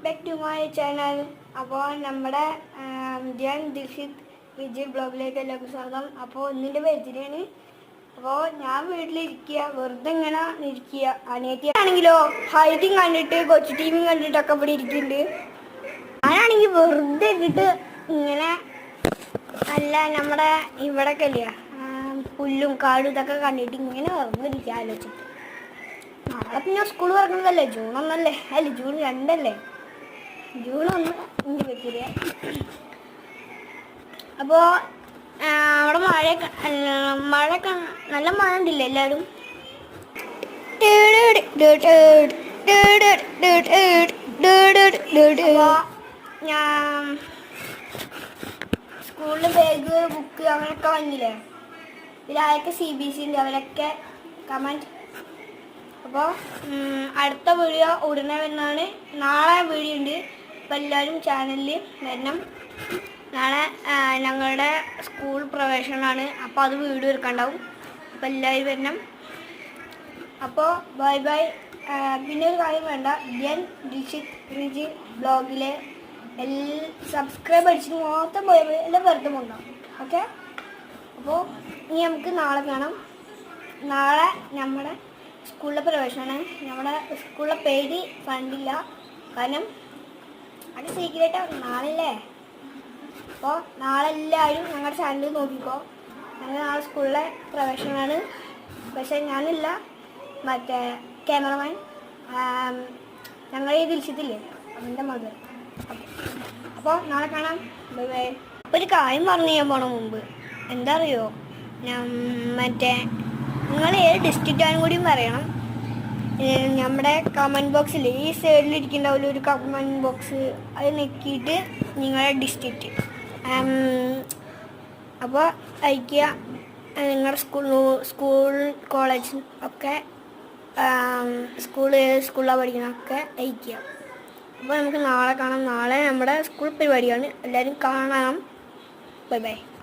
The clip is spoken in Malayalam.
Back to my channel. അപ്പോൾ നമ്മുടെ ഞാൻ ദിൽഷിത് വിജയ് ബ്ലോഗിലേക്ക് എല്ലാവർക്കും സ്വാഗതം. അപ്പോൾ ഇന്നിൻ്റെ ബർത്ത്ഡേയാണ്. അപ്പോൾ ഞാൻ വീട്ടിലിരിക്കുക, വെറുതെ ഇങ്ങനെ ഇരിക്കുക. അനിയത്തിയാണെങ്കിലോ ഹൈറ്റിങ് കണ്ടിട്ട് കൊച്ചു ടീമും കണ്ടിട്ടൊക്കെ ഇവിടെ ഇരിക്കുന്നുണ്ട്. ഞാനാണെങ്കിൽ വെറുതെ ഇട്ടിട്ട് ഇങ്ങനെ നല്ല നമ്മുടെ ഇവിടെയൊക്കെ ഇല്ല പുല്ലും കാടും ഇതൊക്കെ കണ്ടിട്ട് ഇങ്ങനെ വെറുതെ ഇരിക്കുക ആലോചിച്ചിട്ട്. നാളെ പിന്നെ സ്കൂൾ തുറക്കുന്നതല്ലേ, ജൂൺ 1 അല്ലേ, അല്ല ജൂൺ 2 അല്ലേ, ജൂൺ 1 എൻ്റെ ബർത്ത്ഡേ. അപ്പോൾ അവിടെ മഴയൊക്കെ നല്ല മഴ ഉണ്ടില്ലേ എല്ലാവരും. ഞാൻ സ്കൂളിൽ ബാഗ് ബുക്ക് അങ്ങനെയൊക്കെ വന്നില്ലേ, ഇതിലാരൊക്കെ CBSE ഉണ്ട് അവരൊക്കെ കമൻറ്റ്. അപ്പോൾ അടുത്ത വീഡിയോ ഉടനെ വരുന്നതാണ്. നാളെ വീഡിയോ ഉണ്ട്. അപ്പോൾ എല്ലാവരും ചാനലിൽ വരണം. നാളെ ഞങ്ങളുടെ സ്കൂൾ പ്രവേശനമാണ്, അപ്പോൾ അത് വീഡിയോ എടുക്കാണ്ടാവും. അപ്പോൾ എല്ലാവരും വരണം. അപ്പോൾ ബൈ ബൈ. പിന്നെ ഒരു കാര്യം വേണ്ട, ഞാൻ ദിൽഷിത് റിജി ബ്ലോഗിലെ സബ്സ്ക്രൈബ് അടിച്ചിട്ട് മൊത്തം പോയാൽ എല്ലാം വെറുതെ ഉണ്ടാവും. ഓക്കെ, അപ്പോൾ ഇനി നമുക്ക് നാളെ കാണാം. നാളെ നമ്മുടെ സ്കൂളിലെ പ്രവേശനമാണ്. നമ്മുടെ സ്കൂളിലെ പേര് കണ്ടില്ല, കാരണം അത് സീക്രട്ടാണ്. നാളെ. അപ്പോൾ നാളെ എല്ലാവരും ഞങ്ങളുടെ ചാനൽ നോക്കിക്കോ. ഞങ്ങൾ നാളെ സ്കൂളിലെ പ്രവേശനമാണ്. പക്ഷേ ഞാനില്ല, മറ്റേ ക്യാമറമാൻ ഞങ്ങൾ ഈ ദിൽഷിത്തില്ലേ അവൻ്റെ മകൾ. അപ്പോൾ നാളെ കാണാം. Bye bye. ഒരു കാര്യം പറഞ്ഞു ഞാൻ പോണ മുമ്പ്, എന്താ അറിയോ, മറ്റേ നിങ്ങൾ ഏത് ഡിസ്ട്രിക്റ്റാനും കൂടിയും പറയണം. നമ്മുടെ കമൻറ്റ് ബോക്സിൽ ഈ സൈഡിലിരിക്കുന്നുണ്ടാവില്ല ഒരു കമൻറ്റ് ബോക്സ്, അത് നെക്കിയിട്ട് നിങ്ങളുടെ ഡിസ്ട്രിക്റ്റ് അപ്പോൾ അയക്കുക. നിങ്ങളുടെ സ്കൂൾ കോളേജ് ഒക്കെ സ്കൂളിലാണ് പഠിക്കണമൊക്കെ അയക്കുക. അപ്പോൾ നമുക്ക് നാളെ കാണാം. നാളെ നമ്മുടെ സ്കൂൾ പരിപാടിയാണ്, എല്ലാവരും കാണണം. Bye bye.